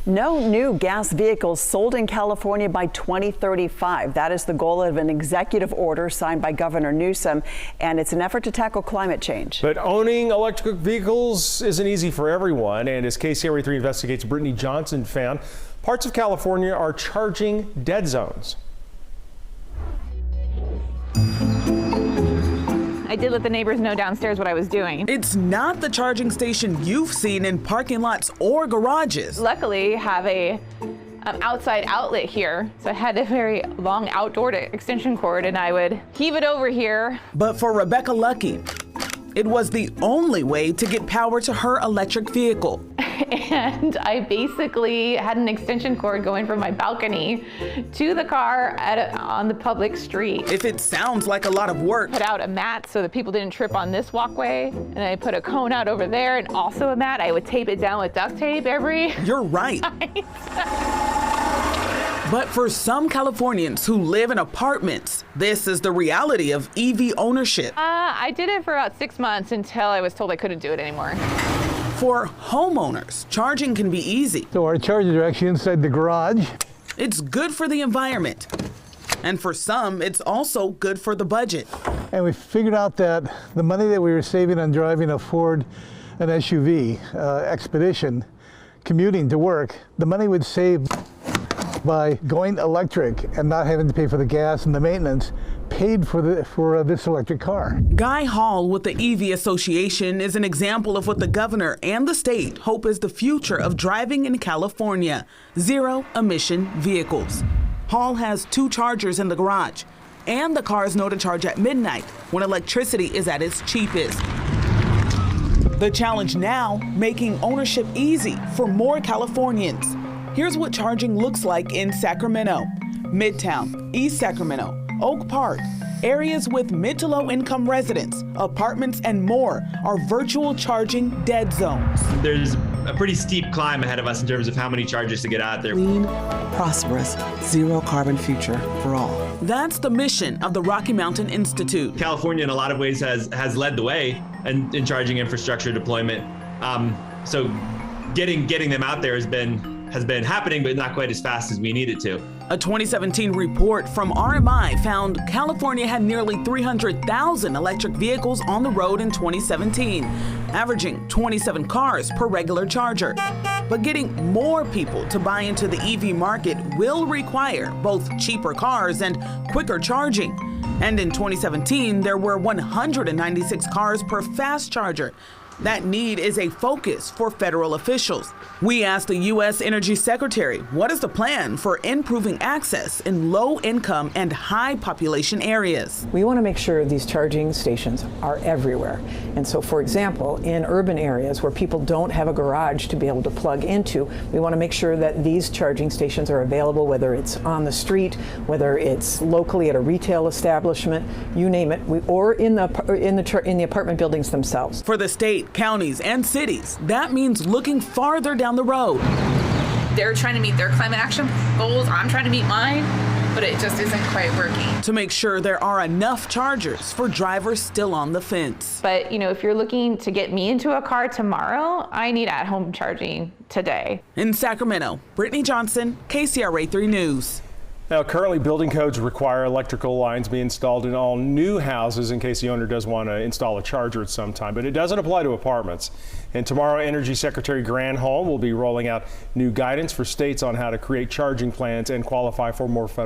No new gas vehicles sold in California by 2035. That is the goal of an executive order signed by Governor Newsom, and it's an effort to tackle climate change. But owning electric vehicles isn't easy for everyone, and as KCRA 3 investigates, Brittany Johnson found parts of California are charging dead zones. I did let the neighbors know downstairs what I was doing. It's not the charging station you've seen in parking lots or garages. Luckily, have a outside outlet here, so I had a very long outdoor extension cord, and I would heave it over here. But for Rebecca Lucky, it was the only way to get power to her electric vehicle. And I basically had an extension cord going from my balcony to the car on the public street. If it sounds like a lot of work, Put out a mat so that people didn't trip on this walkway, and I put a cone out over there and also a mat. I would tape it down with duct tape every you're right. night. But for some Californians who live in apartments, this is the reality of EV ownership. I did it for about 6 months until I was told I couldn't do it anymore. For homeowners, charging can be easy. So our chargers are actually inside the garage. It's good for the environment. And for some, it's also good for the budget. And we figured out that the money that we were saving on driving a Ford, an SUV, Expedition, commuting to work, the money would save by going electric and not having to pay for the gas and the maintenance paid for this electric car. Guy Hall with the EV Association is an example of what the governor and the state hope is the future of driving in California: zero-emission vehicles. Hall has 2 chargers in the garage, and the cars know to charge at midnight when electricity is at its cheapest. The challenge now, making ownership easy for more Californians. Here's what charging looks like in Sacramento, Midtown, East Sacramento, Oak Park. Areas with mid to low income residents, apartments, and more are virtual charging dead zones. There's a pretty steep climb ahead of us in terms of how many chargers to get out there. Clean, prosperous, zero carbon future for all. That's the mission of the Rocky Mountain Institute. California, in a lot of ways, has led the way in charging infrastructure deployment. So getting them out there has been happening, but not quite as fast as we need it to. A 2017 report from RMI found California had nearly 300,000 electric vehicles on the road in 2017, averaging 27 cars per regular charger. But getting more people to buy into the EV market will require both cheaper cars and quicker charging. And in 2017, there were 196 cars per fast charger. That need is a focus for federal officials. We asked the U.S. Energy Secretary, what is the plan for improving access in low-income and high-population areas? We want to make sure these charging stations are everywhere. And so, for example, in urban areas where people don't have a garage to be able to plug into, we want to make sure that these charging stations are available, whether it's on the street, whether it's locally at a retail establishment, you name it, or in the apartment buildings themselves. For the state, counties, and cities, that means looking farther down the road. They're trying to meet their climate action goals. I'm trying to meet mine, but it just isn't quite working. To make sure there are enough chargers for drivers still on the fence. But, if you're looking to get me into a car tomorrow, I need at-home charging today. In Sacramento, Brittany Johnson, KCRA 3 News. Now, currently, building codes require electrical lines be installed in all new houses in case the owner does want to install a charger at some time, but it doesn't apply to apartments. And tomorrow, Energy Secretary Granholm will be rolling out new guidance for states on how to create charging plans and qualify for more federal